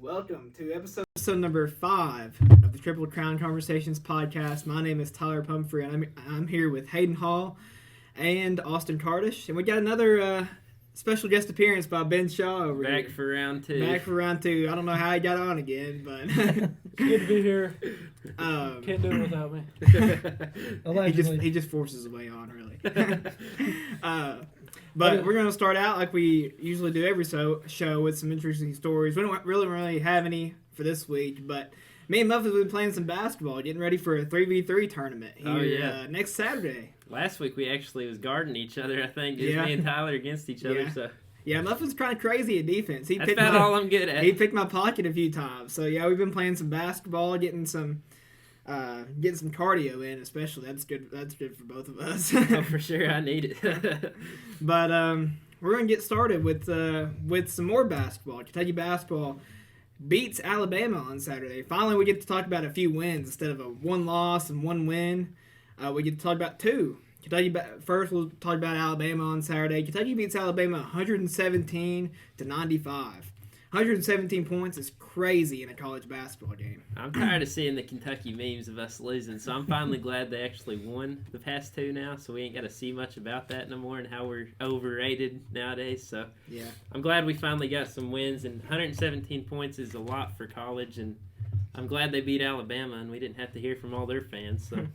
Welcome to episode number 5 of the Triple Crown Conversations podcast. My name is Tyler Pumphrey, and I'm here with Hayden Hall and Austin Cardish. And we got another special guest appearance by Ben Shaw over here. Back for round two. I don't know how he got on again, but... It's good to be here. Can't do it without me. Allegedly. He just forces his way on, really. But we're going to start out like we usually do every show with some interesting stories. We don't really have any for this week, but me and Muff have been playing some basketball, getting ready for a 3v3 tournament here next Saturday. Last week we actually was guarding each other, I think. It was me and Tyler against each other. So. Yeah, Muff was kind of crazy at defense. That's about all I'm good at. He picked my pocket a few times. So, yeah, we've been playing some basketball, getting some cardio in, especially. That's good for both of us. Oh, for sure, I need it. But we're going to get started with some more basketball. Kentucky basketball beats Alabama on Saturday. Finally, we get to talk about a few wins instead of a one loss and one win. We get to talk about two. First, we'll talk about Alabama on Saturday. Kentucky beats Alabama 117-95. 117 points is crazy in a college basketball game. I'm tired of seeing the Kentucky memes of us losing, so I'm finally glad they actually won the past two now, so we ain't got to see much about that no more and how we're overrated nowadays. So yeah, I'm glad we finally got some wins, and 117 points is a lot for college, and I'm glad they beat Alabama, and we didn't have to hear from all their fans. So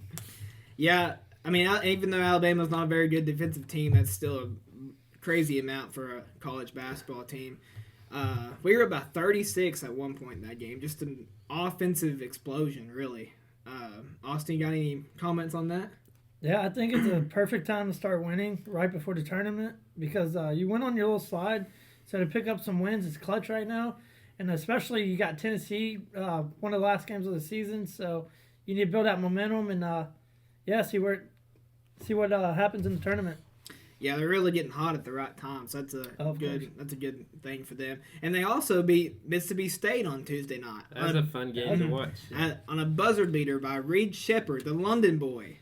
yeah, I mean, even though Alabama's not a very good defensive team, that's still a crazy amount for a college basketball team. We were about 36 at one point in that game. Just an offensive explosion, really. Austin, you got any comments on that? Yeah, I think it's a perfect time to start winning right before the tournament because you went on your little slide. So to pick up some wins, it's clutch right now. And especially you got Tennessee, one of the last games of the season. So you need to build that momentum and, see what happens in the tournament. Yeah, they're really getting hot at the right time, so that's a good thing for them. And they also beat Mississippi State on Tuesday night. That was a fun game to watch. On a buzzer beater by Reed Shepherd, the London boy.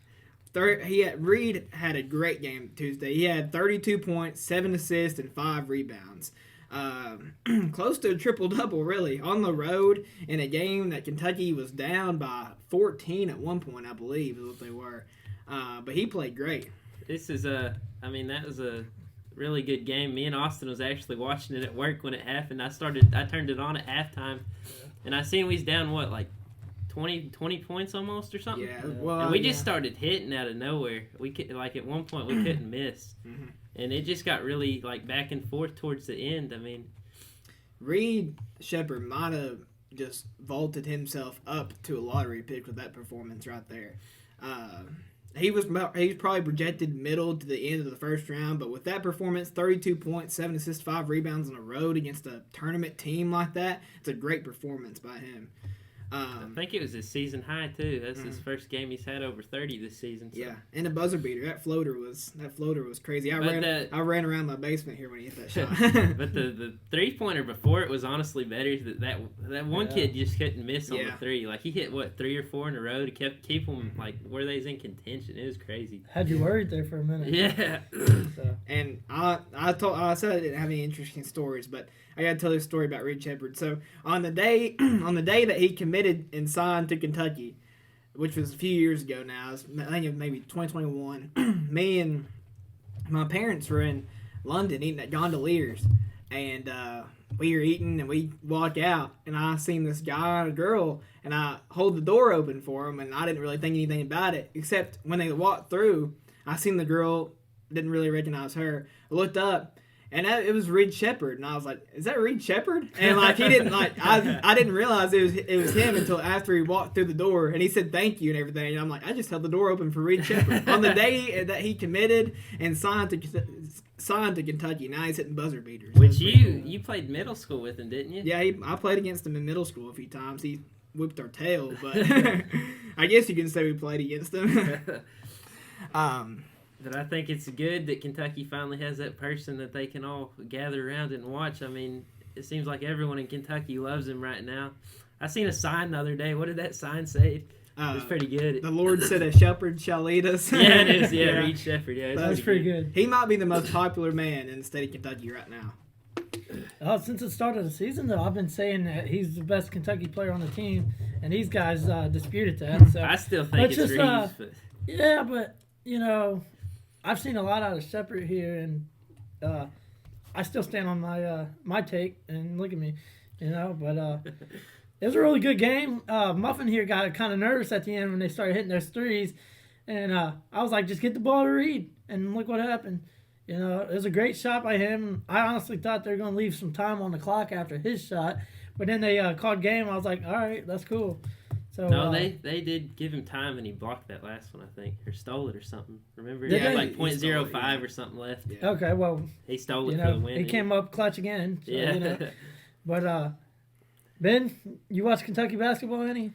Reed had a great game Tuesday. He had 32 points, 7 assists, and 5 rebounds. Close to a triple-double, really, on the road in a game that Kentucky was down by 14 at one point, I believe, is what they were. But he played great. That was a really good game. Me and Austin was actually watching it at work when it happened. I turned it on at halftime, and I seen we was down, 20 points almost or something? Yeah, and we just started hitting out of nowhere. We could, at one point, we couldn't miss. Mm-hmm. And it just got really, back and forth towards the end. I mean, Reed Shepherd might have just vaulted himself up to a lottery pick with that performance right there. He was probably projected middle to the end of the first round, but with that performance, 32 points, 7 assists, 5 rebounds on the road against a tournament team like that, it's a great performance by him. I think it was his season high too. That's his first game he's had over 30 this season. So. Yeah, and a buzzer beater. That floater was crazy. I ran around my basement here when he hit that shot. But the 3-pointer before it was honestly better. That one kid just couldn't miss on the 3. He hit 3 or 4 in a row to keep them where they was in contention. It was crazy. Had you worried there for a minute? Yeah. And I said I didn't have any interesting stories, but I got to tell you a story about Reed Shepherd. So on the day that he committed and signed to Kentucky, which was a few years ago now, I think it was maybe 2021, me and my parents were in London eating at Gondoliers, and we were eating and we walk out, and I seen this guy and a girl, and I hold the door open for them, and I didn't really think anything about it, except when they walked through, I seen the girl, didn't really recognize her. I looked up, and it was Reed Shepherd, and I was like, "Is that Reed Shepherd?" And he didn't I didn't realize it was him until after he walked through the door, and he said thank you and everything. And I'm like, I just held the door open for Reed Shepherd on the day that he committed and signed to Kentucky. Now he's hitting buzzer beaters. Which you played middle school with him, didn't you? Yeah, I played against him in middle school a few times. He whipped our tail, but I guess you can say we played against him. But I think it's good that Kentucky finally has that person that they can all gather around and watch. I mean, it seems like everyone in Kentucky loves him right now. I seen a sign the other day. What did that sign say? It was pretty good. The Lord said a shepherd shall lead us. Yeah, it is. Yeah, Reed Shepherd. Yeah, that's pretty good. He might be the most popular man in the state of Kentucky right now. Since the start of the season, though, I've been saying that he's the best Kentucky player on the team, and these guys disputed that. So I still think it's Reeves. But yeah, but I've seen a lot out of Shepard here, and I still stand on my take. And look at me, But it was a really good game. Muffin here got kind of nervous at the end when they started hitting those threes, and I was like, just get the ball to Reed, and look what happened. It was a great shot by him. I honestly thought they were going to leave some time on the clock after his shot, but then they called game. I was like, all right, that's cool. So no, they did give him time, and he blocked that last one, I think, or stole it or something. Remember, he had like .05 or something left. Yeah. Okay, well, he stole it for the win. He came up clutch again. So, yeah. But Ben, you watch Kentucky basketball any?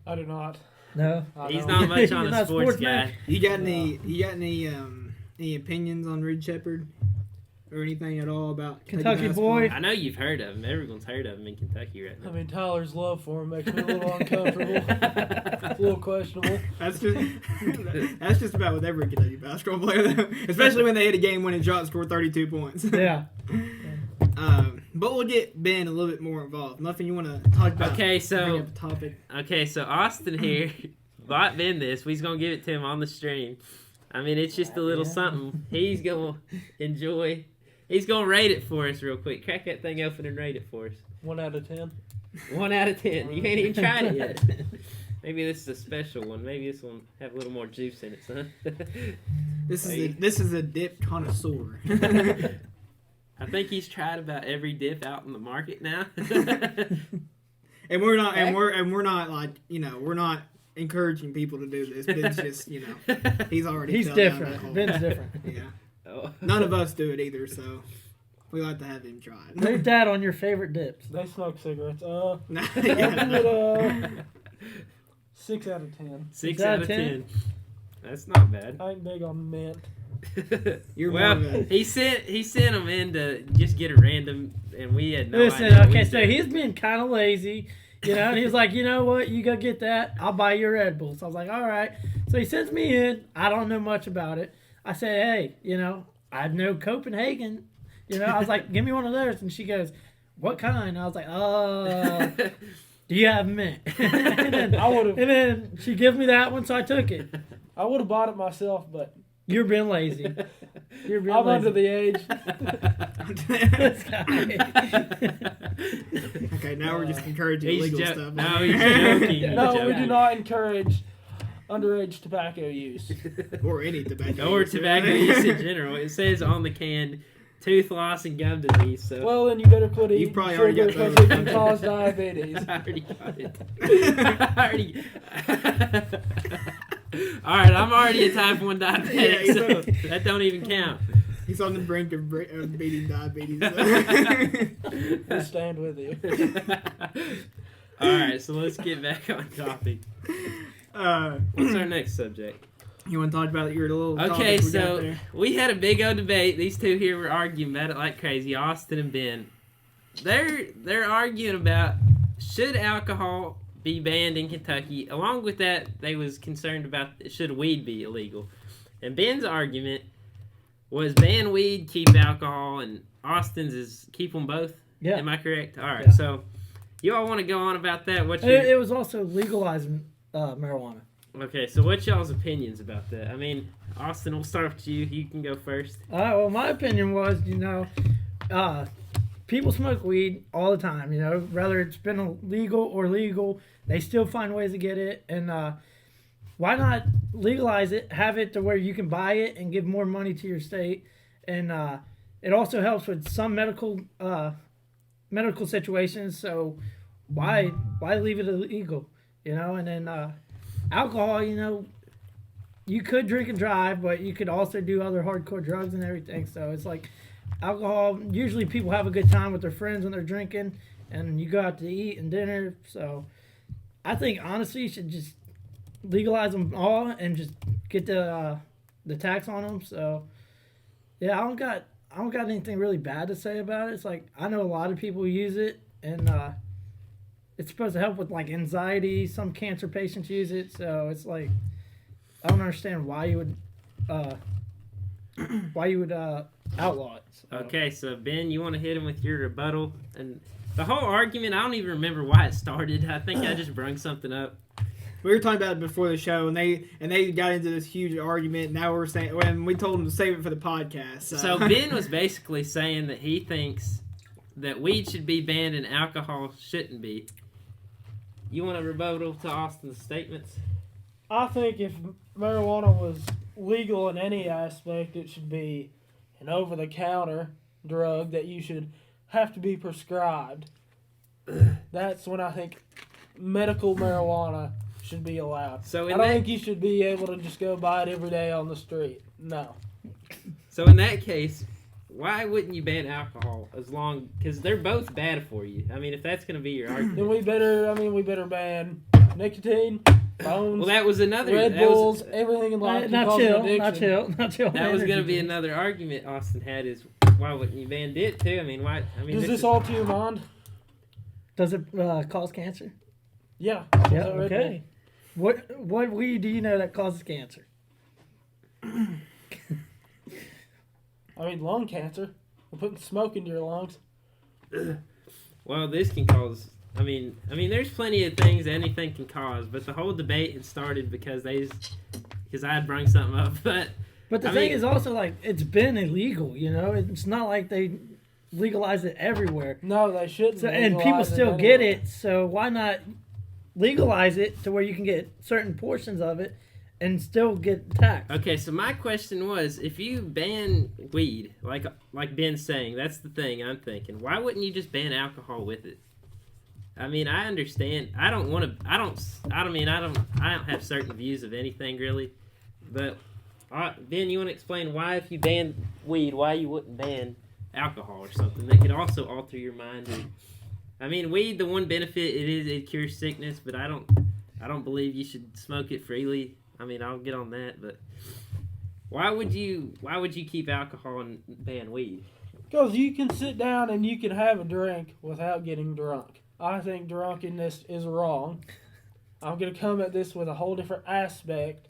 I do not. No, he's not much on a sports guy. You got any opinions on Reed Shepard or anything at all about Kentucky boy? I know you've heard of him. Everyone's heard of him in Kentucky right now. I mean, Tyler's love for him makes me a little uncomfortable. It's a little questionable. That's just about with every Kentucky basketball player, though. Especially when they hit a game-winning shot and score 32 points. Yeah. But we'll get Ben a little bit more involved. Nothing you want to talk about? Okay, so bring up the topic. Okay, so Austin here bought Ben this. We're gonna give it to him on the stream. I mean, it's just a little something. He's gonna enjoy. He's gonna rate it for us real quick. Crack that thing open and rate it for us. 1 out of 10. 1 out of 10. You ain't even tried it yet. Maybe this is a special one. Maybe this one have a little more juice in it, son. This is a dip connoisseur. I think he's tried about every dip out in the market now. and we're not like we're not encouraging people to do this. Ben's just he's different. Ben's different. Yeah. Oh. None of us do it either, so we like to have him try it. Rate that on your favorite dips. They smoke cigarettes. Yeah. I'll give it 6 out of 10. 6 out of 10. That's not bad. I ain't big on mint. He sent him in to just get a random, and we had no Listen, idea. Okay, so he's being kind of lazy, and he's like, you know what, you go get that, I'll buy you a Red Bull. So I was like, all right. So he sends me in. I don't know much about it. I say, hey, I know Copenhagen. I was like, give me one of those, and she goes, what kind? I was like, do you have mint? and then she gives me that one, so I took it. I would have bought it myself, but you're being lazy. I'm under the age. Okay, now we're just encouraging illegal stuff. No, he's joking. No, we do not encourage underage tobacco use. Or any tobacco or tobacco use in general. It says on the can, tooth loss and gum disease. So. Well, then you better quit eating probably sugar already got because it can cause diabetes. I already got it. Alright, I'm already a type 1 diabetic, so that don't even count. He's on the brink of beating diabetes. We'll stand with you. Alright, so let's get back on topic. What's our next subject? You want to talk about your little Okay, so we had a big old debate. These two here were arguing about it like crazy, Austin and Ben. They're arguing about should alcohol be banned in Kentucky. Along with that, they was concerned about should weed be illegal. And Ben's argument was ban weed, keep alcohol, and Austin's is keep them both. Yeah. Am I correct? All right. Yeah. So you all want to go on about that? It was also legalizing marijuana. Okay, so what's y'all's opinions about that? I mean, Austin, we'll start with you. You can go first. Well, my opinion was, people smoke weed all the time, whether it's been illegal or legal, they still find ways to get it. And why not legalize it, have it to where you can buy it and give more money to your state. And it also helps with some medical situations. So why leave it illegal, And then alcohol, you could drink and drive, but you could also do other hardcore drugs and everything. So it's like alcohol, usually people have a good time with their friends when they're drinking, and you go out to eat and dinner. So I think, honestly, you should just legalize them all and just get the tax on them. So, yeah, I don't got anything really bad to say about it. It's like, I know a lot of people use it, and it's supposed to help with like anxiety. Some cancer patients use it, so it's like I don't understand why you would outlaw it. So. Okay, so Ben, you want to hit him with your rebuttal? And the whole argument, I don't even remember why it started. I think I just brung something up. We were talking about it before the show, and they got into this huge argument. Now we're saying when we told them to save it for the podcast. So Ben was basically saying that he thinks that weed should be banned and alcohol shouldn't be. You want a rebuttal to Austin's statements? I think if marijuana was legal in any aspect, it should be an over-the-counter drug that you should have to be prescribed. That's when I think medical marijuana should be allowed. So I don't think you should be able to just go buy it every day on the street. No. So in that case, why wouldn't you ban alcohol because they're both bad for you? I mean, if that's going to be your argument. Then we better ban nicotine, phones, Well, that was another. Red Bulls, everything in life. Not chill. That was going to be another argument Austin had is why wouldn't you ban it too? I mean, why? I mean, Does this alter your mind? Does it cause cancer? Yeah. Yeah. So Red Okay. What weed do you know that causes cancer? Bull. I mean, lung cancer. We're putting smoke into your lungs. Well, this can cause. I mean, there's plenty of things anything can cause, but the whole debate had started because I had brung something up, but. But the thing is also, like, it's been illegal, you know? It's not like they legalize it everywhere. No, they shouldn't. So, and people still get it, so why not legalize it to where you can get certain portions of it and still get taxed? Okay, so my question was, if you ban weed, like Ben's saying, that's the thing I'm thinking. Why wouldn't you just ban alcohol with it? I mean, I understand. I don't have certain views of anything really, but Ben, you want to explain why if you ban weed, why you wouldn't ban alcohol or something that could also alter your mind? I mean, weed, the one benefit it cures sickness, but I don't believe you should smoke it freely. I mean, I'll get on that, but why would you keep alcohol and ban weed? Because you can sit down and you can have a drink without getting drunk. I think drunkenness is wrong. I'm going to come at this with a whole different aspect,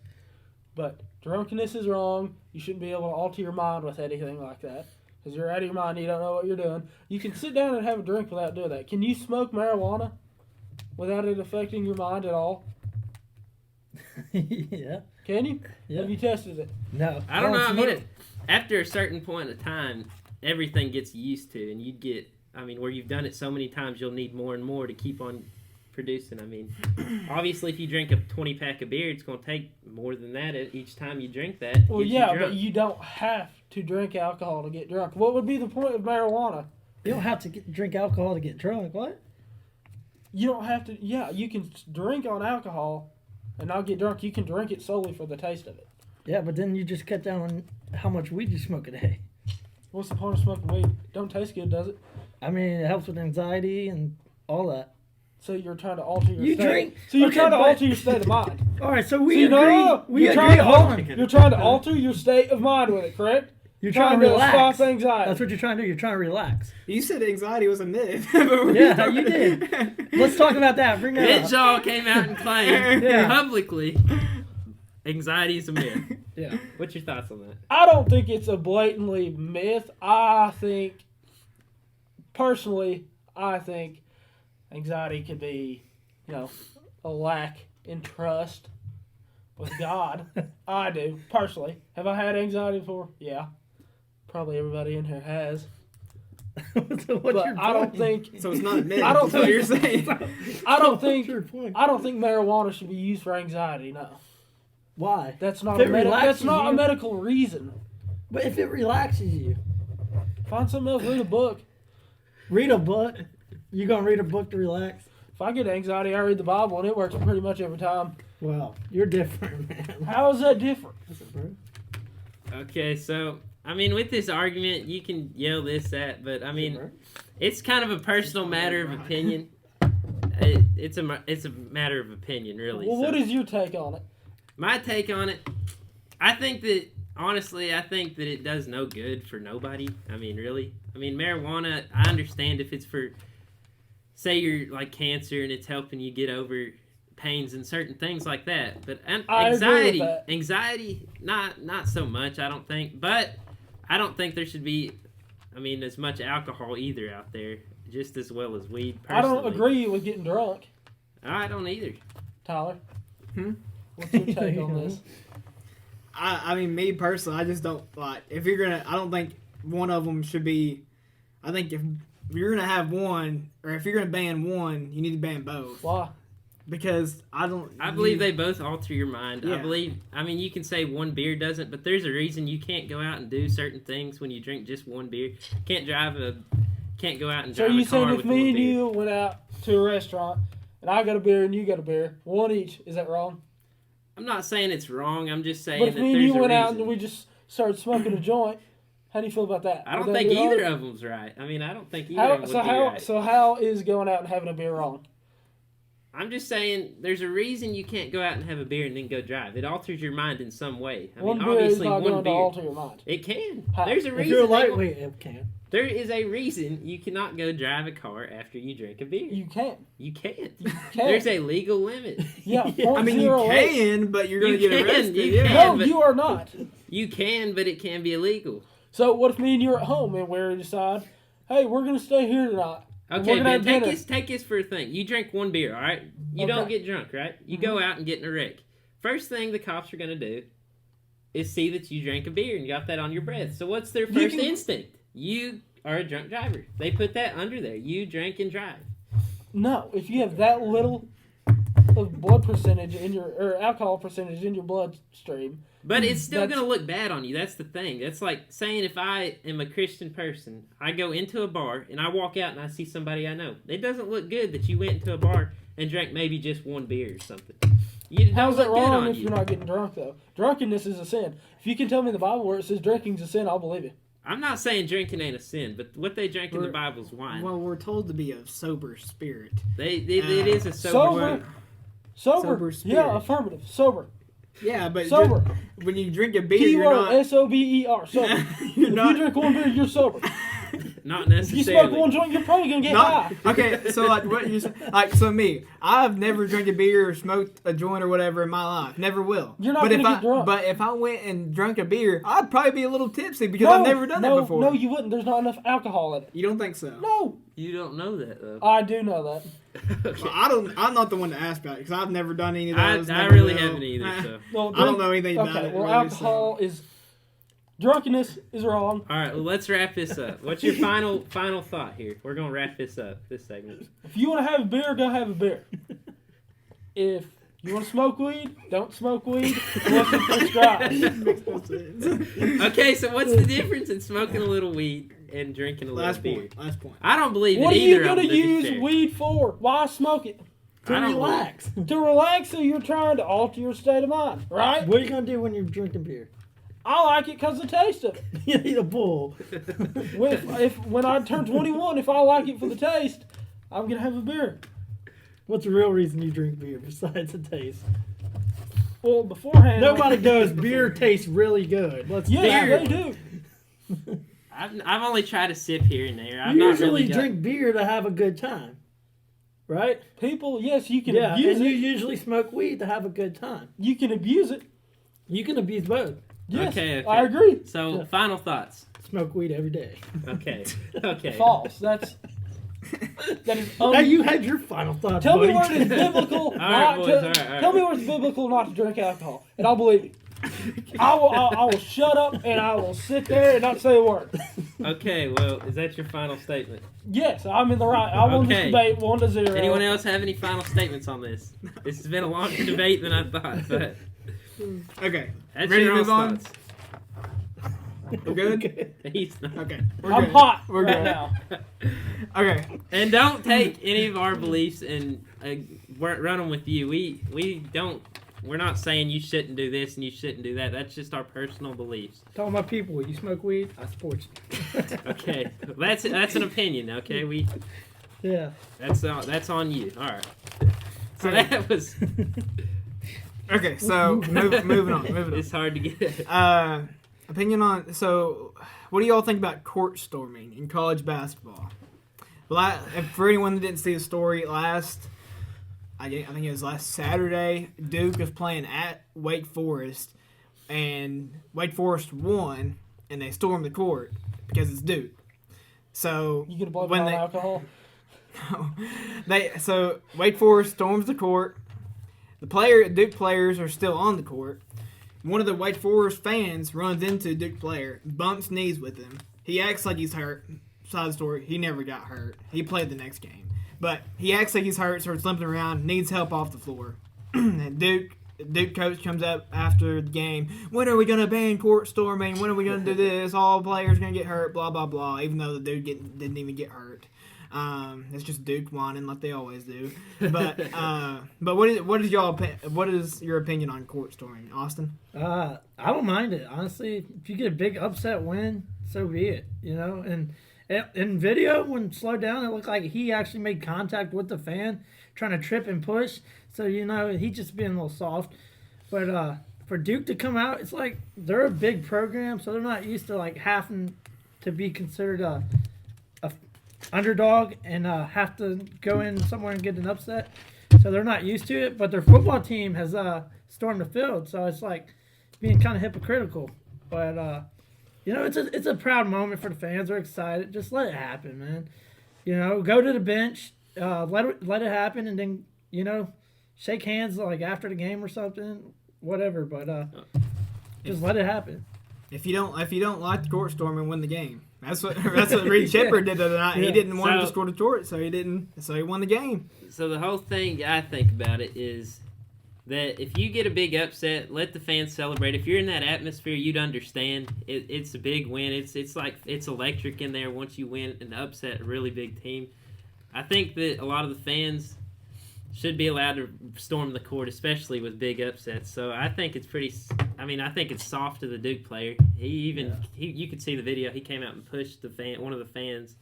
but drunkenness is wrong. You shouldn't be able to alter your mind with anything like that. Because you're out of your mind, you don't know what you're doing. You can sit down and have a drink without doing that. Can you smoke marijuana without it affecting your mind at all? Yeah. Can you? Yeah. Have you tested it? No. I don't know. I mean, after a certain point of time, everything gets used to, and where you've done it so many times, you'll need more and more to keep on producing. I mean, obviously, if you drink a 20-pack of beer, it's going to take more than that each time you drink that. Well, yeah, but you don't have to drink alcohol to get drunk. What would be the point of marijuana? You don't have to drink alcohol to get drunk. What? You don't have to. Yeah, you can drink on alcohol and not get drunk. You can drink it solely for the taste of it. Yeah, but then you just cut down on how much weed you smoke a day. What's the point of smoking weed? Don't taste good, does it? I mean, it helps with anxiety and all that. So you're trying to alter your You state. drink. So you're Okay, trying to but- alter your state of mind. All right, so So we you agree. know, We you're agree. trying to Hold alter. on. You're trying to alter your state of mind with it, correct? You're trying to to relax. stop anxiety. That's what you're trying to do. You're trying to relax. You said anxiety was a myth. Yeah, you did. Let's talk about that. Bring that Ben up. Shaw came out and claimed Yeah. publicly anxiety is a myth. Yeah. What's your thoughts on that? I don't think it's a blatantly myth. Personally, I think anxiety could be, a lack in trust with God. I do, personally. Have I had anxiety before? Yeah. Probably everybody in here has. What's But your I don't point? think So it's not a myth. I don't That's what think- you're saying. I don't What's think your point? marijuana should be used for anxiety, no. Why? That's not If a it that's relaxes not a you- medical reason. But if it relaxes you, Find something else, read a book. read a book. You gonna read a book to relax? If I get anxiety, I read the Bible and it works pretty much every time. Well, you're different, man. How is that different? Listen, bro. Okay, so with this argument, you can yell this at, but it's kind of a personal matter of opinion. It's a matter of opinion, really. Well, So what is your take on it? my take on it? I think that it does no good for nobody. Really. Marijuana. I understand if it's for, say, you're like cancer and it's helping you get over pains and certain things like that. But I agree with that. anxiety, not so much. I don't think. But I don't think there should be, as much alcohol either out there, just as well as weed. Personally. I don't agree with getting drunk. I don't either. Tyler, Hmm? what's your take on this? I mean, me personally, I just don't like. If you're gonna, I don't think one of them should be. I think if you're gonna have one, or if you're gonna ban one, you need to ban both. Why? Because I don't. I believe they both alter your mind. Yeah. You can say one beer doesn't, but there's a reason you can't go out and do certain things when you drink just one beer. Can't go out and So drive you a car saying if with me one and beer. you went out to a restaurant and I got a beer and you got a beer, one each, is that wrong? I'm not saying it's wrong. I'm just saying But if that me and there's you a went reason. out and we just started smoking a joint, how do you feel about that? I don't Would that think be wrong? either of them's right. I don't think either of them would be right. So how is going out and having a beer wrong? I'm just saying there's a reason you can't go out and have a beer and then go drive. It alters your mind in some way. One beer is obviously not one going to beer. alter your mind. It can. How? There's a reason. If you're a they won't- lightweight, it can. There is a reason you cannot go drive a car after you drink a beer. You can't. You can't. You can't. There's a legal limit. Yeah, Yeah. I mean, you 0.08. can, but you're gonna You get can, arrested. you Yeah. can. No, but- you are not. You can, but it can be illegal. So what if me and you are at home and we decide, hey, we're going to stay here tonight. We're Okay, gonna Ben, have dinner. take this for a thing. You drink one beer, all right? You don't Okay. get drunk, right? You go out and get in a wreck. First thing the cops are going to do is see that you drank a beer and you got that on your breath. So what's their You first can- instinct? You are a drunk driver. They put that under there. You drank and drive. No, if you have that little of blood percentage in your, or alcohol percentage in your bloodstream, But it's still That's- going to look bad on you. That's the thing. That's like saying if I am a Christian person, I go into a bar and I walk out and I see somebody I know. It doesn't look good that you went into a bar and drank maybe just one beer or something. It how's don't it look good wrong on if you. you're not getting drunk, though? Drunkenness is a sin. If you can tell me in the Bible where it says drinking's a sin, I'll believe you. I'm not saying drinking ain't a sin, but what they drank in the We're- Bible is wine. Well, we're told to be a sober spirit. It is a sober. Sober. Sober. Sober. spirit. Yeah, affirmative. Sober. Yeah, but Sober. when you drink a beer, you're Keyword not. SOBER. Sober. You're If not. you drink one beer, you're sober. Not If you necessarily. smoke one joint, you're probably gonna get Not, high. okay, so like what you like? So me, I've never drank a beer or smoked a joint or whatever in my life. Never will. You're not but gonna if get drunk. But if I went and drank a beer, I'd probably be a little tipsy because I've never done that before. No, you wouldn't. There's not enough alcohol in it. You don't think so? No, You don't know that though. I do know that. Okay. Well, I don't. I'm not the one to ask about it because I've never done any of I those. I never really will. haven't either. So. Well, I don't know anything about okay, it. well, really, so- alcohol is drunkenness is wrong. All right, well, let's wrap this up. What's your final thought here? We're gonna wrap this up. This segment. If you want to have a beer, go have a beer. If you want to smoke weed, don't smoke weed unless it's prescribed. Makes no sense. Okay, so what's the difference in smoking a little weed and drinking a little Last beer? point. Last point. I don't believe What in are either you of gonna them. To be use fair. weed for? Why smoke it? To I don't relax. To relax, so you're trying to alter your state of mind, right? What are you gonna do when you're drinking beer? I like it because the taste of it. You eat a bull. When I turn 21, if I like it for the taste, I'm gonna have a beer. What's the real reason you drink beer besides the taste? Well, beforehand, Nobody goes, beer tastes really good. Let's Yeah, Beer. they do. I've only tried a sip here and there. I've You not usually really got- drink beer to have a good time. Right? People, yes, you can Yeah, abuse and you it. usually smoke weed to have a good time. You can abuse it. You can abuse both. Yes, Okay. I agree. So, Yeah. final thoughts. Smoke weed every day. Okay. Okay. False. That is. Now you had your final thoughts. Tell me buddy. where it is biblical right, not boys, to. all right. Tell me where it's biblical not to drink alcohol, and I'll believe you. I will shut up and I will sit there and not say a word. Okay, well, is that your final statement? Yes, I'm in the right. I won this Okay. debate 1-0. Anyone else have any final statements on this? This has been a longer debate than I thought, but Okay. that's Ready your to own move on? thoughts. We're good. He's not. Okay. We're I'm good. hot We're right good. now. Okay. And don't take any of our beliefs and run them with you. We don't. We're not saying you shouldn't do this and you shouldn't do that. That's just our personal beliefs. Tell my people, you smoke weed, I support you. Okay, that's an opinion. Okay, Yeah. that's on you. All right. So Okay. that was. Okay. So moving on. Moving It's hard to get. on. Opinion on. So, what do y'all think about court storming in college basketball? For anyone that didn't see the story I think it was last Saturday. Duke was playing at Wake Forest, and Wake Forest won. and they storm the court because it's Duke. So You could blame when it on they alcohol. so Wake Forest storms the court. The Duke players are still on the court. One of the Wake Forest fans runs into a Duke player, bumps knees with him. He acts like he's hurt. Side story, he never got hurt. He played the next game. But he acts like he's hurt, starts limping around, needs help off the floor. And Duke coach comes up after the game. When are we going to ban court storming? When are we going to do this? All players going to get hurt, blah, blah, blah, even though the dude didn't even get hurt. It's just Duke whining like they always do. But what is your opinion on court storming, Austin? I don't mind it, honestly. If you get a big upset win, so be it. And in video, when slowed down, it looked like he actually made contact with the fan, trying to trip and push. So he just being a little soft. But for Duke to come out, it's like they're a big program, so they're not used to like having to be considered a underdog and have to go in somewhere and get an upset. So they're not used to it. But their football team has stormed the field, so it's like being kind of hypocritical. But it's a proud moment for the fans. They're excited. Just let it happen, man. Go to the bench, let it happen, and then shake hands like after the game or something, whatever. But just let it happen. If you don't like the court storming, win the game. That's what Reed Shepherd did the other night. Yeah. He didn't want to score the court, so he won the game. So the whole thing I think about it is that if you get a big upset, let the fans celebrate. If you're in that atmosphere, you'd understand. It's a big win. It's like it's electric in there once you win and upset a really big team. I think that a lot of the fans should be allowed to storm the court, especially with big upsets. So I think it's I think it's soft to the Duke player. You could see the video. He came out and pushed one of the fans,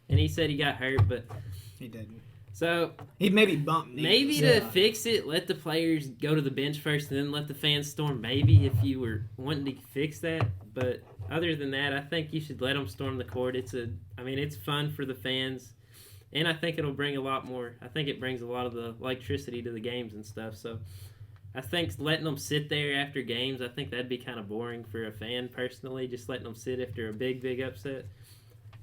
and he said he got hurt, but he didn't. So he maybe bumped knees. Maybe to fix it, let the players go to the bench first, and then let the fans storm. Maybe if you were wanting to fix that, but other than that, I think you should let them storm the court. It's fun for the fans. And I think it'll bring a lot more. I think it brings a lot of the electricity to the games and stuff. So I think letting them sit there after games, I think that'd be kind of boring for a fan personally, just letting them sit after a big upset.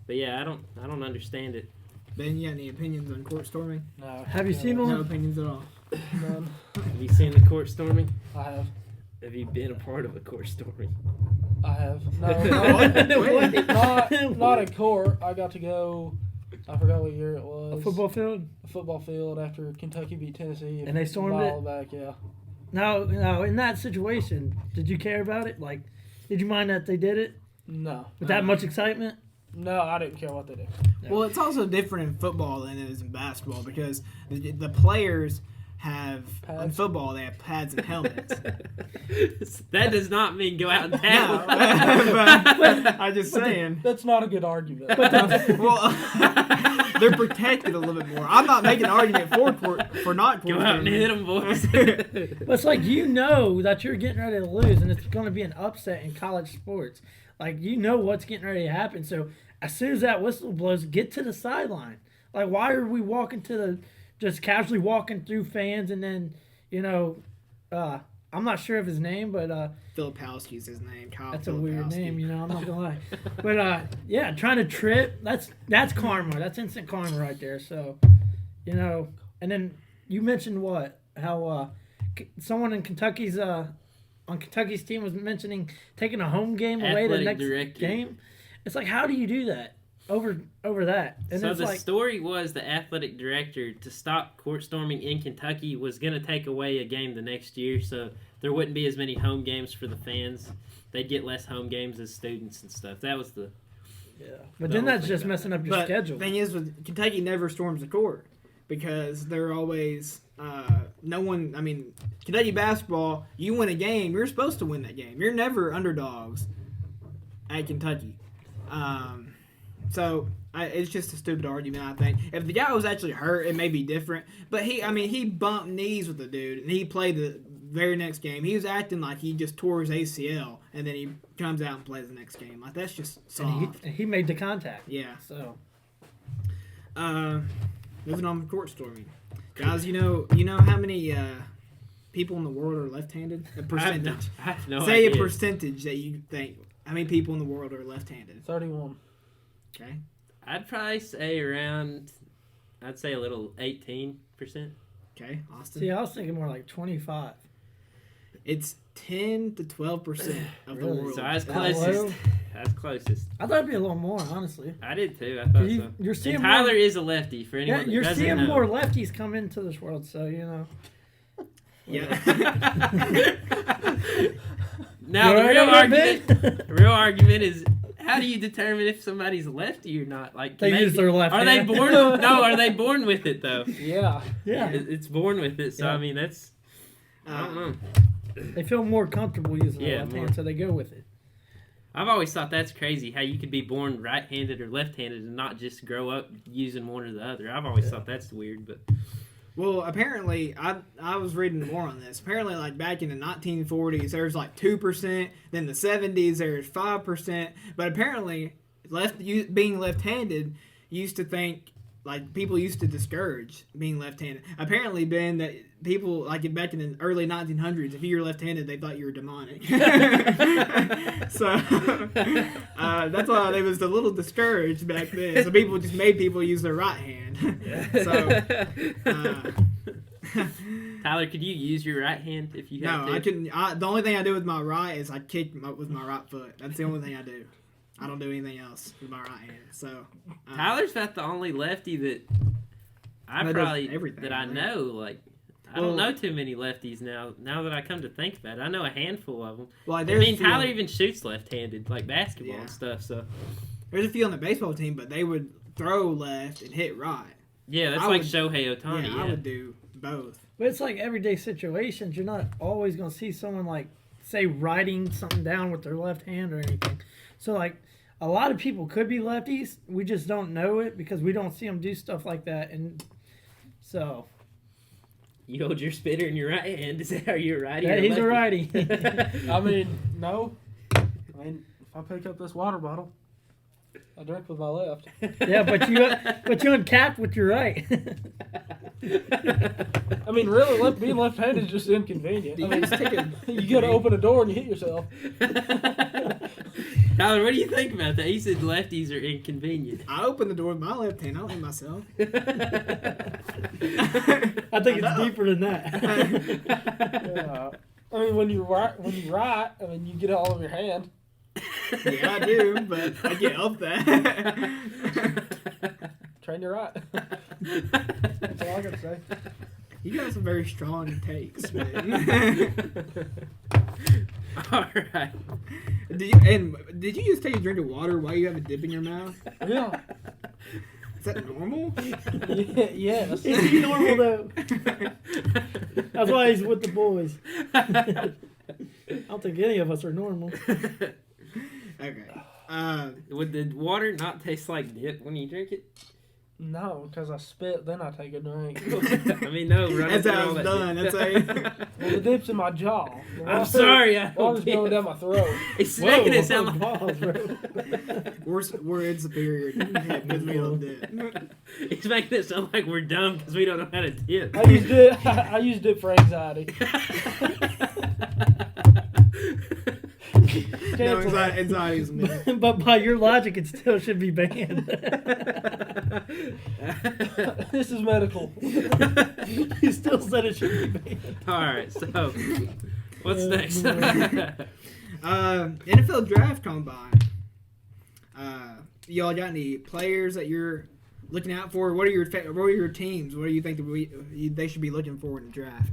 But yeah, I don't understand it. Ben, you got any opinions on court storming? No. Have you seen one? No opinions at all. None. Have you seen the court storming? I have. Have you been a part of a court storming? I have. No, not in court. I got to go. I forgot what year it was. A football field? A football field after Kentucky beat Tennessee. And they stormed a while it? back, yeah. Now, in that situation, did you care about it? Like, did you mind that they did it? No. With that much excitement? No, I didn't care what they did. Well, it's also different in football than it is in basketball because the players have in football they have pads and helmets. That does not mean go out and No, tackle. but I'm just saying. That's not a good argument. Well, they're protected a little bit more. I'm not making an argument for not court Go out and storming. hit them, boys. But it's like that you're getting ready to lose, and it's going to be an upset in college sports. Like, what's getting ready to happen. So as soon as that whistle blows, get to the sideline. Like, why are we just casually walking through fans and then, I'm not sure of his name, but Filipowski's his name. Kyle that's a weird Filipowski. name, I'm not gonna lie. But trying to trip, that's karma. That's instant karma right there. So, and then you mentioned how someone in Kentucky's on Kentucky's team was mentioning taking a home game away to the next game. It's like, how do you do that over that? And so it's the like, story was the athletic director, to stop court storming in Kentucky, was going to take away a game the next year, so there wouldn't be as many home games for the fans. They'd get less home games as students and stuff. That was the... Yeah. But then that's just messing up your schedule. The thing is, with Kentucky never storms the court because they're always Kentucky basketball, you win a game, you're supposed to win that game. You're never underdogs at Kentucky. So it's just a stupid argument, I think. If the guy was actually hurt, it may be different. But he bumped knees with the dude, and he played the very next game. He was acting like he just tore his ACL, and then he comes out and plays the next game. Like, that's just soft. And he made the contact. Yeah. So, moving on to court storming. Guys, you know how many people in the world are left-handed? A percentage. I have no Say idea. a percentage that you think How many people in the world are left-handed? 31. Okay. I'd probably say around. I'd say a little 18%. Okay, Austin. See, I was thinking more like 25. It's 10 to 12% of the Really? world. So I was That closest. low? I was closest. I thought it'd be a little more, honestly. I did too. I thought so. You're seeing And Tyler more, is a lefty for anyone yeah, that you're doesn't seeing know. more lefties come into this world, so Yeah. Now You the alright real over there, argument, the real argument is how do you determine if somebody's a lefty or not? Like They use their left Are they hand. born? No, are they born with it though? Yeah. Yeah, It's born with it. So Yeah. I mean that's. I don't know. they feel more comfortable using their Yeah, left more. hand, so they go with it. I've always thought that's crazy how you could be born right-handed or left-handed and not just grow up using one or the other. I've always thought that's weird, but Well, apparently, I was reading more on this. Apparently, like back in the 1940s, there was like 2%. Then the 70s, there was 5%. But apparently, being left-handed used to think like people used to discourage being left-handed. Apparently, Ben, that people like back in the early 1900s, if you were left-handed, they thought you were demonic. So that's why they was a little discouraged back then. So people just made people use their right hand. So. Tyler, could you use your right hand if you had No, to? I couldn't. The only thing I do with my right is I kick with my right foot. That's the only thing I do. I don't do anything else with my right hand. So Tyler's about the only lefty that I That does probably everything, that I right? know. Like I Well- don't know too many lefties now. Now that I come to think about it, I know a handful of them. well, I there's mean, a few Tyler on- even shoots left-handed, like basketball Yeah. and stuff. So there's a few on the baseball team, but they would throw left and hit right. yeah, that's I like would- Shohei Ohtani. I would do both. But it's like everyday situations. You're not always going to see someone like, say, writing something down with their left hand or anything. So, like, a lot of people could be lefties. We just don't know it because we don't see them do stuff like that. And so, You hold your spitter in your right hand. Is that how you're righty? yeah, or he's a lefty? righty. I mean, no. I mean, if I pick up this water bottle, I drink with my left. Yeah, but you uncapped with your right. I mean, really, being left-handed is just inconvenient. Do I you mean, just take a? you got to open a door and you hit yourself. Tyler, what do you think about that? He said lefties are inconvenient. I open the door with my left hand. I don't hit myself. I think it's know. deeper than that. Yeah. I mean, when you write, I mean, you get it all over your hand. Yeah, I do, but I get up that. Train your right. That's all I gotta say. You got some very strong takes, man. All right. Did you just take a drink of water while you have a dip in your mouth? Yeah. Is that normal? Yes. Is he normal though? That's why he's with the boys. I don't think any of us are normal. Okay. Would the water not taste like dip when you drink it? No, because I spit, then I take a drink. I mean, no. Running That's through how all it's that done. dip. That's how. Well, the dip's in my jaw. The I'm water- sorry. I Water's don't going get down my throat. It's Whoa, making it sound like balls, bro. We're in superior because we don't dip. it's making it sound like we're dumb because we don't know how to dip. I used it. I used it for anxiety. No, Cancel that. anxiety is me. But by your logic, it still should be banned. This is medical. You still said it should be banned. All right. So, what's next? NFL draft combine. Y'all got any players that you're looking out for? What are your teams? What do you think that they should be looking for in the draft?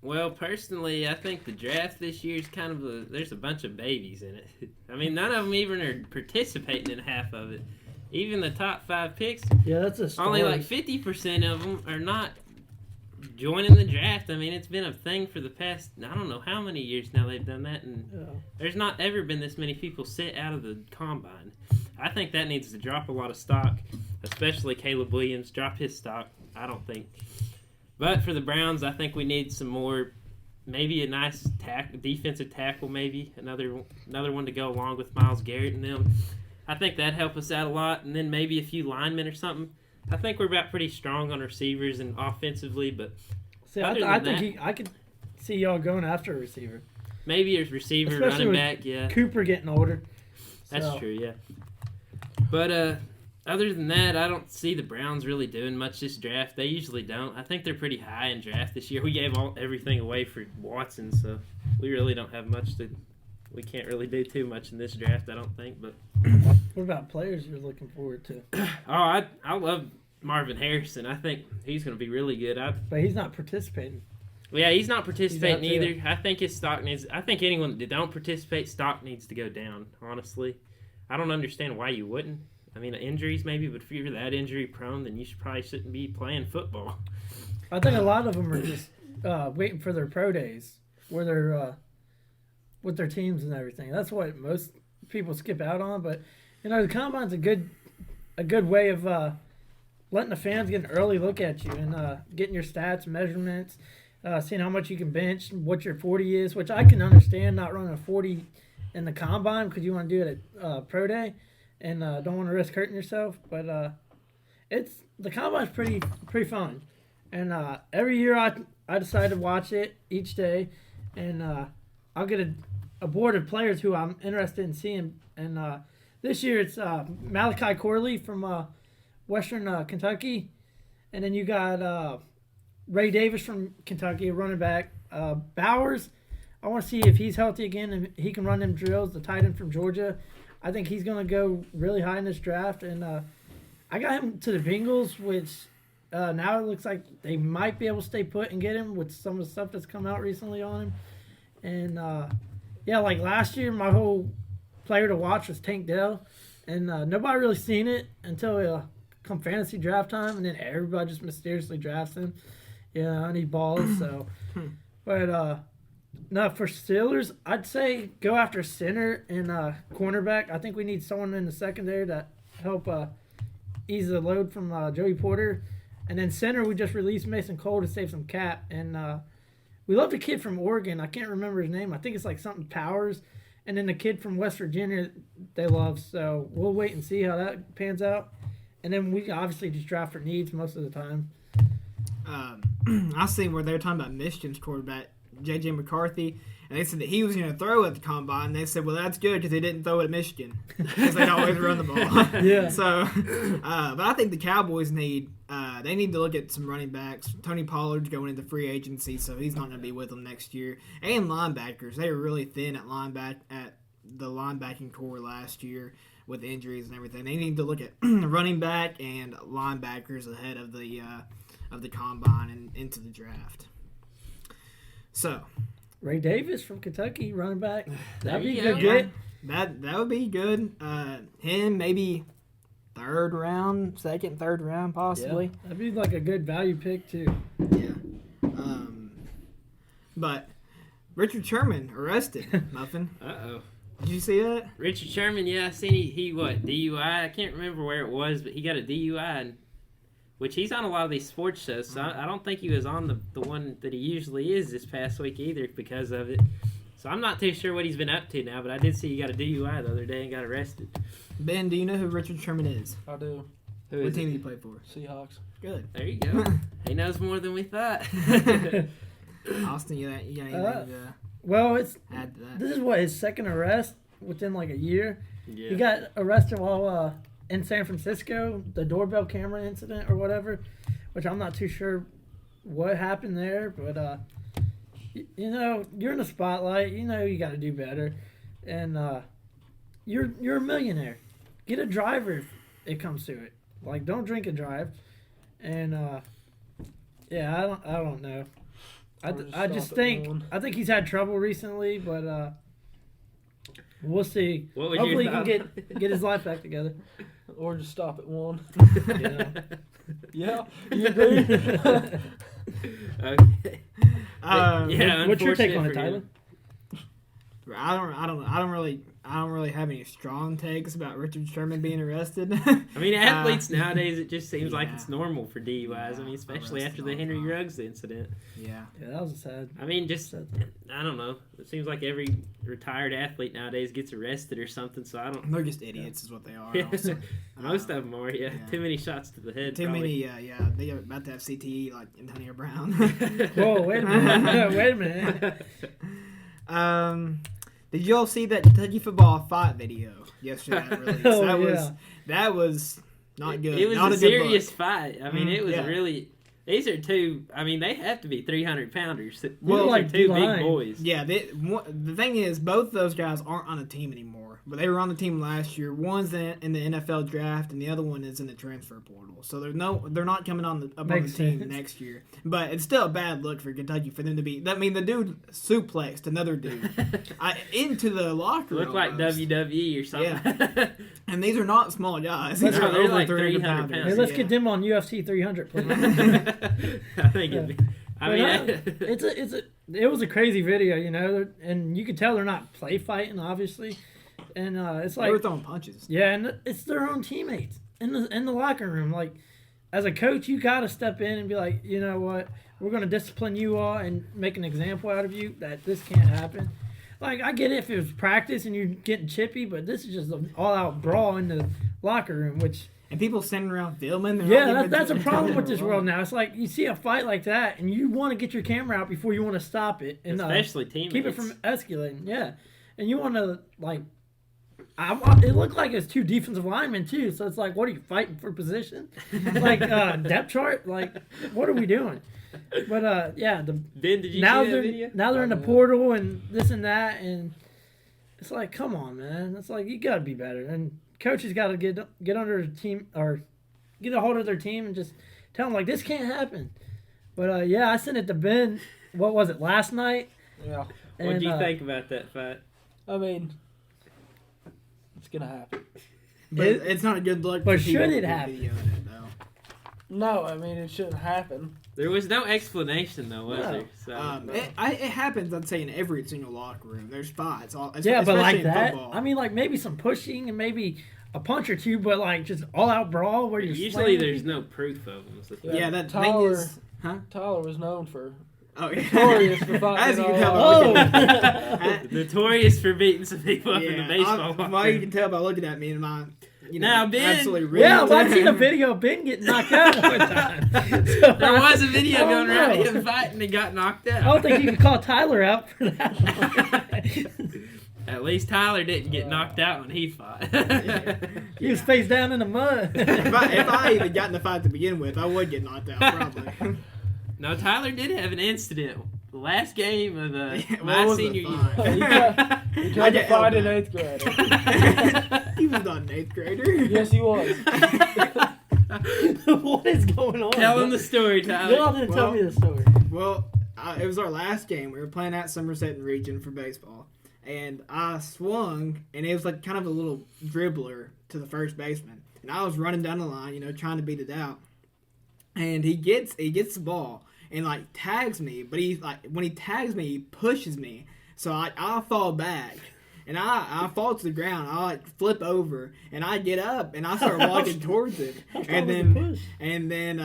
Well, personally, I think the draft this year is kind of there's a bunch of babies in it. I mean, none of them even are participating in half of it. Even the top 5 picks, Yeah, that's a story. only like 50% of them are not joining the draft. I mean, it's been a thing for the past, I don't know how many years now they've done that, and Yeah. there's not ever been this many people sit out of the combine. I think that needs to drop a lot of stock, especially Caleb Williams. Drop his stock, I don't think. But for the Browns, I think we need some more, maybe a nice defensive tackle, maybe another one to go along with Myles Garrett and them. I think that'd help us out a lot, and then maybe a few linemen or something. I think we're about pretty strong on receivers and offensively, but See, Other I than think I could see y'all going after a receiver. maybe a receiver, Especially running with back, yeah. Cooper getting older. That's So- true, yeah. But other than that, I don't see the Browns really doing much this draft. They usually don't. I think they're pretty high in draft this year. We gave everything away for Watson, so we really don't have much to. We can't really do too much in this draft, I don't think. But What about players you're looking forward to? I love Marvin Harrison. I think he's going to be really good. But he's not participating. Yeah, he's not participating He's out either. I think his stock needs. I think anyone that don't participate, stock needs to go down. Honestly, I don't understand why you wouldn't. I mean, injuries maybe, but if you're that injury prone, then you probably shouldn't be playing football. I think a lot of them are just waiting for their pro days, where they're with their teams and everything. That's what most people skip out on. But the combine's a good way of letting the fans get an early look at you and getting your stats, measurements, seeing how much you can bench, what your 40 is, which I can understand not running a 40 in the combine because you want to do it at pro day and don't want to risk hurting yourself. But the combine's pretty fun, and every year I decide to watch it each day, and I'll get a board of players who I'm interested in seeing. And this year it's Malachi Corley from Western Kentucky, and then you got Ray Davis from Kentucky, a running back. Bowers, I want to see if he's healthy again and he can run them drills. The tight end from Georgia, I think he's going to go really high in this draft. And I got him to the Bengals, which now it looks like they might be able to stay put and get him with some of the stuff that's come out recently on him. And like last year, my whole player to watch was Tank Dell, and nobody really seen it until come fantasy draft time, and then everybody just mysteriously drafts him. Yeah, and he balls. So, but no, for Steelers, I'd say go after center and cornerback. I think we need someone in the secondary to help ease the load from Joey Porter, and then center we just released Mason Cole to save some cap, and we love the kid from Oregon. I can't remember his name. I think it's like something Powers, and then the kid from West Virginia they love. So we'll wait and see how that pans out. And then we obviously just draft for needs most of the time. I seen where they were talking about Michigan's quarterback, J.J. McCarthy, and they said that he was going to throw at the combine. They said, well, that's good because he didn't throw it at Michigan because they always run the ball. Yeah. So, but I think the Cowboys need to look at some running backs. Tony Pollard's going into free agency, so he's not going to be with them next year. And linebackers, they were really thin at the linebacking core last year with injuries and everything. They need to look at running back and linebackers ahead of the combine and into the draft. So, Ray Davis from Kentucky, running back. That'd be a There good you go. get. that would be good. Him maybe second, third round possibly. That'd be like a good value pick too. Yeah. But Richard Sherman arrested. Muffin. Uh-oh. Did you see that? Richard Sherman, yeah, I seen he DUI. I can't remember where it was, but he got a DUI, which he's on a lot of these sports shows, so I don't think he was on the one that he usually is this past week either because of it. So I'm not too sure what he's been up to now, but I did see he got a DUI the other day and got arrested. Ben, do you know who Richard Sherman is? I do. Who What is team it? do you play for? Seahawks. Good. There you go. He knows more than we thought. Austin, you got anything to Well, add to that? this is what his second arrest within like a year. Yeah. He got arrested while in San Francisco, the doorbell camera incident or whatever, which I'm not too sure what happened there, but you're in the spotlight, you got to do better, and you're a millionaire. Get a driver if it comes to it. Like, don't drink and drive, and I don't know. I just think he's had trouble recently, but we'll see. What would Hopefully he your can thought- get his life back together. Or just stop at one. Yeah. Yeah, you agree? Okay. Yeah, What's your take unfortunate on it, for Tyler? him. I don't really have any strong takes about Richard Sherman being arrested. I mean, athletes nowadays, it just seems like yeah. it's normal for DUIs. I mean, especially Arrested after the all the Henry time. Ruggs incident. Yeah. Yeah, that was a sad. I mean, just, I don't know. It seems like every retired athlete nowadays gets arrested or something, so I don't. They're just idiots, is what they are. Yeah. also. Most of them are, yeah. yeah. Too many shots to the head. Too probably. many, yeah. They are about to have CTE like Antonio Brown. Whoa, wait a minute. Wait a minute. Did y'all see that Kentucky football fight video yesterday? That was not good. It was not a good serious look. fight. I mean, it was Yeah. really. These are two. I mean, they have to be 300-pounders. These Well, are like two D-line. big boys. Yeah, the thing is, both of those guys aren't on the team anymore. But they were on the team last year. One's in the NFL draft, and the other one is in the transfer portal. So they're not coming on the Makes team sense. next year. But it's still a bad look for Kentucky for them to be. I mean, the dude suplexed another dude into the locker room. Look like almost. WWE or something. And these are not small guys. Let's These are they're over like 300 300 pounds. pounds. Hey, let's Yeah. get them on UFC 300, please. I think it'd be. It was a crazy video, you know, and you could tell they're not play fighting, obviously, and it's They were like, throwing punches. yeah, and it's their own teammates in the locker room. Like, as a coach, you got to step in and be like, you know what, we're going to discipline you all and make an example out of you that this can't happen. Like, I get it if it was practice and you're getting chippy, but this is just an all-out brawl in the locker room, which. And people standing around filming. they're not Yeah, even that's a problem telling with this them world why. now. It's like you see a fight like that, and you want to get your camera out before you want to stop it, and Especially teammates. keep it from escalating. Yeah, and you want to like. It looked like it's two defensive linemen too, so it's like, what are you fighting for position? Like depth chart. Like, what are we doing? But yeah, Ben, did you now see that video? they're in the portal and this and that, and it's like, come on, man. It's like you got to be better, and coaches got to get under the team or get a hold of their team and just tell them like this can't happen. But yeah, I sent it to Ben. What was it last night? Yeah. What do you think about that fight? I mean, it's gonna happen. But it's not a good look. But for people should to it be happen? videoing it, though. No, I mean it shouldn't happen. There was no explanation though, was No. there? So, It happens, I'd say, in every single locker room. There's fights. Yeah, but like especially in that. football. I mean, like maybe some pushing and maybe a punch or two, but like just all out brawl where you're usually slamming there's people. no proof of them. So Yeah, that Tyler- thing is. Huh? Tyler was known for Oh, yeah. notorious for fighting As you can all tell by out. looking at me. notorious for beating some people up in the baseball Well, locker. you can tell by looking at me and my, Now, Ben- absolutely Yeah, ripped. well, I've seen a video of Ben getting knocked out one time. So There was a video I don't going around know. him fighting and got knocked I out. don't think you could call Tyler out for that. At least Tyler didn't get knocked out when he fought. He was face down in the mud. if I even got in the fight to begin with, I would get knocked out probably. No, Tyler did have an incident. The last game of What my was the senior fight? year. He I tried to get fight in elbowed. 8th grade. He was not an 8th grader. Yes, he was. What is going on? Tell him the story, Tyler. Y'all didn't tell me the story. Well, it was our last game. We were playing at Somerset and Region for baseball. And I swung, and it was like kind of a little dribbler to the first baseman. And I was running down the line, trying to beat it out. And he gets the ball and like tags me, but when he tags me, he pushes me. So I fall back. And I fall to the ground. I like flip over, and I get up, and I start walking towards it. And then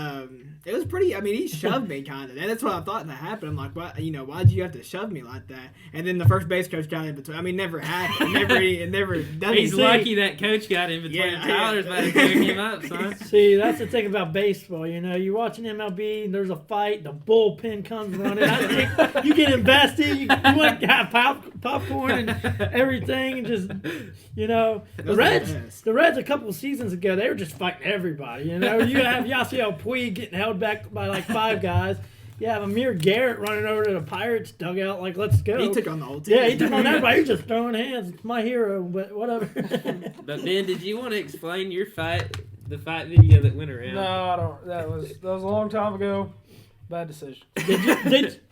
it was pretty. I mean, he shoved me kind of, and that's what I thought that happened. I'm like, what? Why'd you have to shove me like that? And then the first base coach got in between. I mean, never happened. It never. He's lucky that coach got in between. Yeah, Tyler's yeah. about to tear him up, son. See, that's the thing about baseball. You're watching MLB, and there's a fight, the bullpen comes running. You get invested. You want to have popcorn and everything, and just the Those are Reds. the best. The Reds a couple of seasons ago, they were just fighting everybody. You have Yasiel Puig getting held back by like 5 guys. You have Amir Garrett running over to the Pirates dugout like, let's go. He took on the whole team. Yeah, he took on everybody. He was just throwing hands. It's my hero, but whatever. But Ben, did you want to explain your the fight video that went around? No, I don't. That was a long time ago. Bad decision.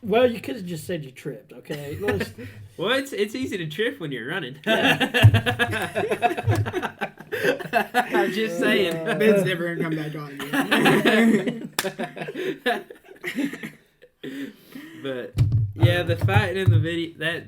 Well, you could have just said you tripped, okay? Well, it's easy to trip when you're running. I'm just saying. Ben's never gonna come back on again. But yeah, the fight in the video that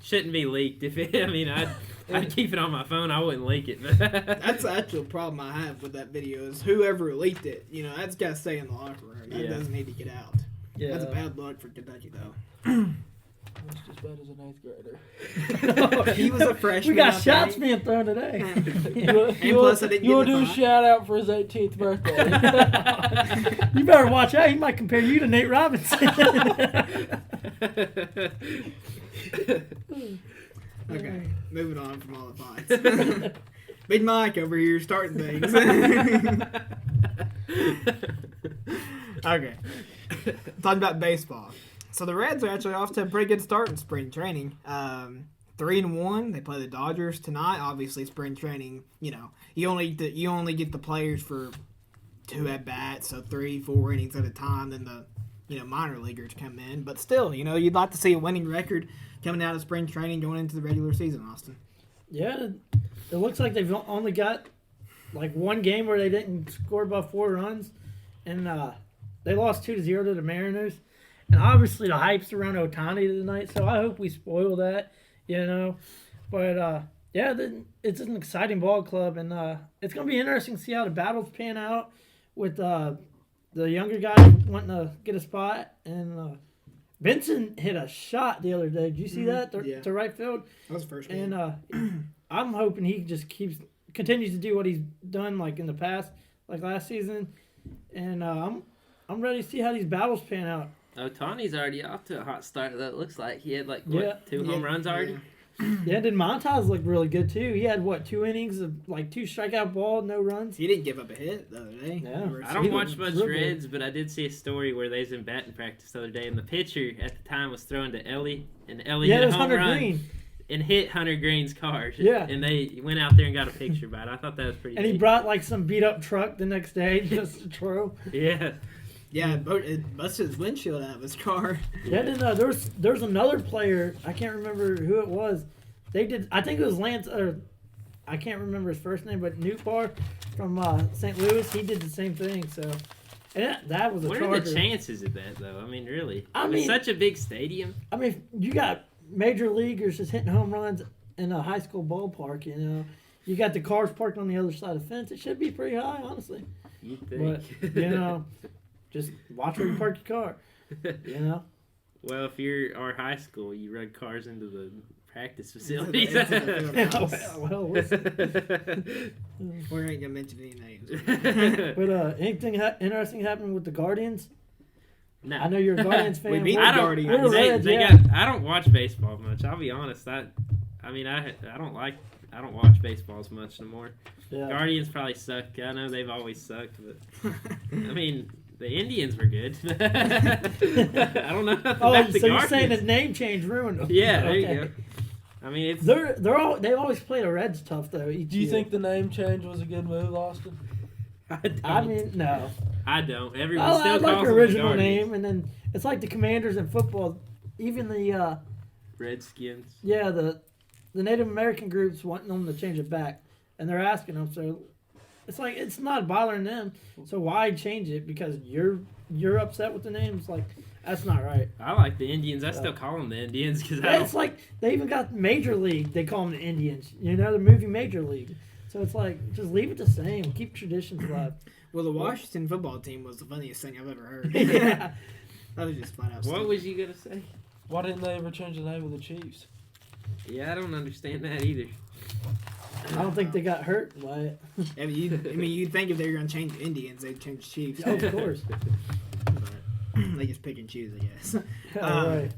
shouldn't be leaked. I'd keep it on my phone. I wouldn't leak it. That's the actual problem I have with that video is whoever leaked it. That's got to stay in the locker room. That Yeah. doesn't need to get out. Yeah. That's a bad look for Kentucky, though. Almost as bad as an 8th grader. He was a freshman. We got I shots think. being thrown today. And plus, I didn't You get will in do the a fight. shout out for his 18th birthday. You better watch out. He might compare you to Nate Robinson. Okay, moving on from all the fights. Big Mike over here starting things. Okay, talking about baseball. So the Reds are actually off to a pretty good start in spring training. 3-1. They play the Dodgers tonight. Obviously, spring training. You only get the players for 2 at bats, so 3-4 innings at a time. Then the minor leaguers come in, but still, you'd like to see a winning record coming out of spring training going into the regular season, Austin. Yeah, it looks like they've only got like one game where they didn't score above 4 runs, and they lost 2-0 to the Mariners. And obviously the hype's around Ohtani tonight, so I hope we spoil that, But yeah, it's an exciting ball club, and it's gonna be interesting to see how the battles pan out with the younger guy wanting to get a spot, and Benson hit a shot the other day. Did you see that to right field? That was the first game. And I'm hoping he just continues to do what he's done like in the past, like last season. And I'm ready to see how these battles pan out. Otani's already off to a hot start. That looks like he had 2 home runs already. Yeah, did Montas look really good too? He had 2 innings of 2 strikeout ball, no runs. He didn't give up a hit the other day. Yeah. I don't watch much Reds, but I did see a story where they was in batting practice the other day, and the pitcher at the time was throwing to Ellie, and Ellie hit a home run and hit Hunter Green's car. Yeah, and they went out there and got a picture by it. I thought that was pretty. And neat. He brought some beat up truck the next day just to throw. Yeah. Yeah, it busted his windshield out of his car. Yeah, then there's another player. I can't remember who it was. They did. I think it was Lance. Or I can't remember his first name, but Newt Barr from St. Louis. He did the same thing. So, and that was a Charger. What are the chances of that, though? I mean, really. It's such a big stadium. I mean, you got major leaguers just hitting home runs in a high school ballpark. You got the cars parked on the other side of the fence. It should be pretty high, honestly. You think? But just watch where you park your car. Well, if you're our high school, you run cars into the practice facilities. Well, listen. We ain't gonna mention any names. But anything interesting happening with the Guardians? No. I know you're a Guardians fan. We beat the Guardians. I don't watch baseball much. I'll be honest. I don't watch baseball as much no more. Yeah. Guardians probably suck. I know they've always sucked, but I mean. The Indians were good. I don't know. So you're saying the name change ruined them? Yeah, there you go. I mean, it's they've always played the Reds tough though. Do you think the name change was a good move, Austin? I mean, no. I don't. Everyone still I calls like them the original the name, and then it's like the Commanders in football. Even the Redskins. Yeah, the Native American groups wanting them to change it back, and they're asking them. So it's like it's not bothering them. So why change it? Because you're upset with the name. It's like that's not right. I like the Indians. I still call them the Indians because it's like they even got Major League. They call them the Indians. They're moving Major League. So it's like just leave it the same. Keep traditions alive. Well, the Washington football team was the funniest thing I've ever heard. Yeah. That was just flat out. What stupid. was you gonna say? Why didn't they ever change the name of the Chiefs? Yeah, I don't understand that either. I don't think they got hurt by it. I mean, you'd think if they were going to change Indians, they'd change Chiefs. Oh, of course. But they just pick and choose, I guess. Right.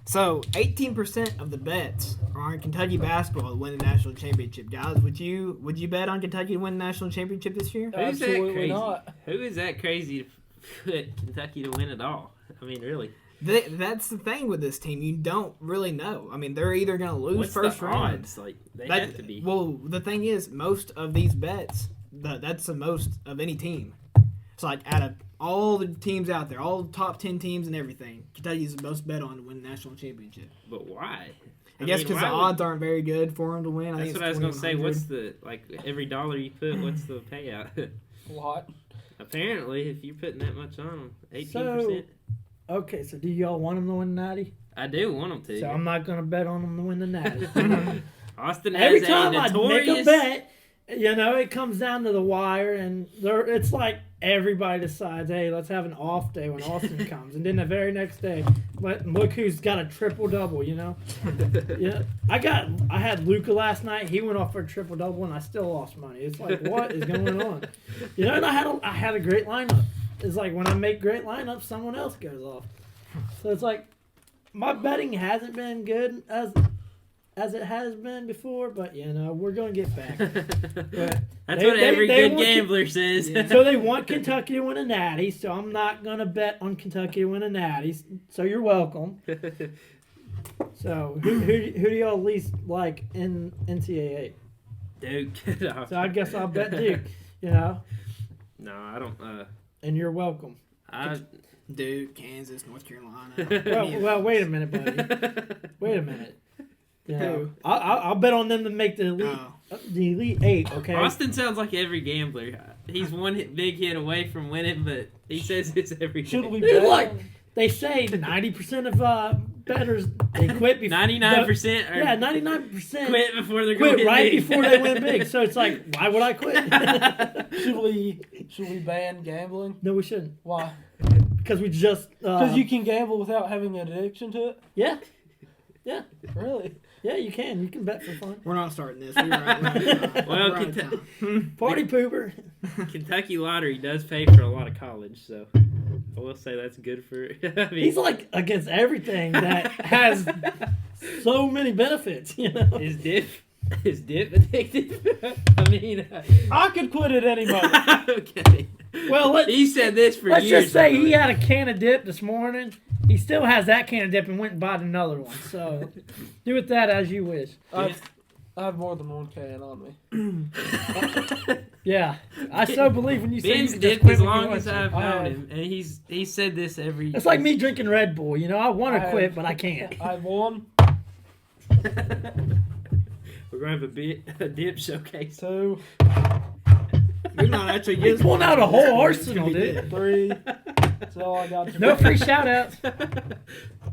So, 18% of the bets are on Kentucky basketball to win the national championship. Guys, would you bet on Kentucky to win the national championship this year? Who's that Absolutely crazy? not. Who is that crazy to put Kentucky to win at all? I mean, really. That's the thing with this team. You don't really know. I mean, they're either going to lose What's first the round. odds? Like, they have to be. Well, the thing is, most of these bets, that's the most of any team. So, like, out of all the teams out there, all the top 10 teams and everything, Kentucky's the most bet on to win the national championship. But why? I guess because the odds aren't very good for them to win. That's what I was going to say. What's the, every dollar you put, what's the payout? A lot. Apparently, if you're putting that much on them, 18%. So, okay, so do y'all want them to win the Natty? I do want them to. So I'm not going to bet on them to win the Natty. Austin has Every time a I notorious... make a bet, it comes down to the wire, and it's like everybody decides, hey, let's have an off day when Austin comes. And then the very next day, look who's got a triple-double, Yeah. I had Luca last night. He went off for a triple-double, and I still lost money. It's like, what is going on? And I had a great lineup. It's like when I make great lineups, someone else goes off. So it's like my betting hasn't been good as as it has been before, but we're gonna get back. That's They- what they- every they good want gambler says. Yeah. So they want Kentucky to win a natty, so I'm not gonna bet on Kentucky to win a natty. So you're welcome. So who do y'all least like in NCAA? Duke. No. So I guess I'll bet Duke. No, I don't. And you're welcome. Duke, Kansas, North Carolina. Well, wait a minute, buddy. Wait a minute. Who? I'll bet on them to make the elite 8. Okay. Austin sounds like every gambler. He's one big hit away from winning, but he says it's every Should day. we Dude, bet? like they say, 90% of bettors they quit before 99% are 99% quit before they're going quit right big. before they win big. So it's like, why would I quit? Should we ban gambling? No, we shouldn't, Why? because we just Because you can gamble without having an addiction to it. yeah, Really? you can bet for fun. We're not starting this. We're right, Well, we're out of time. Party pooper. Kentucky lottery does pay for a lot of college, so I will say that's good for. I mean, He's like against everything that has so many benefits. is dip addictive? I mean, I could quit at any moment. okay. Well, He said this for Let's years. just say by the he way. had a can of dip this morning. He still has that can of dip and went and bought another one. So do with that as you wish. I have more than one can on me. Yeah, I so believe when you say you Ben's can just dipped quit as when you long want as to. I've I known have. him, and he said this every. It's like me drinking Red Bull. I want I to have- quit, but I can't. I have one, We're gonna have a dip showcase. 2, We might actually He's get pulling out a whole It's arsenal, gonna be dude. 3. That's all I got to No do. free shout outs.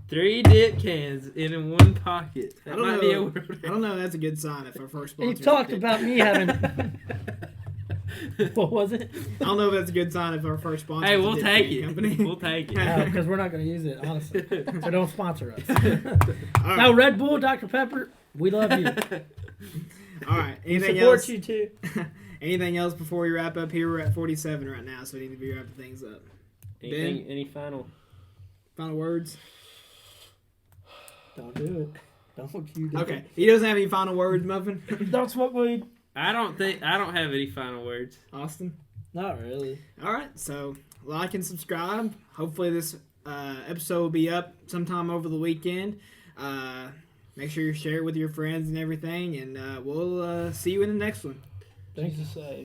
3 dip cans in one pocket. I That don't might be a know. word. I don't know. That's a good sign if our first sponsor. He talked about me having. What was it? I don't know if that's a good sign if our first sponsor. Hey, is a we'll dip take can it. Company. We'll take it. Because we're not going to use it, honestly. So don't sponsor us. All Now, right. Red Bull, Dr. Pepper, we love you. All right. We Anything support else? you too. Anything else before we wrap up here? We're at 47 right now, so we need to be wrapping things up. Anything? Any final? Final words? Don't do it. Don't you do Okay. He doesn't have any final words, Muffin? Don't smoke weed. I don't have any final words. Austin? it. Not really. All right. So like and subscribe. Hopefully this episode will be up sometime over the weekend. Make sure you share it with your friends and everything, and we'll see you in the next one. Jesus save.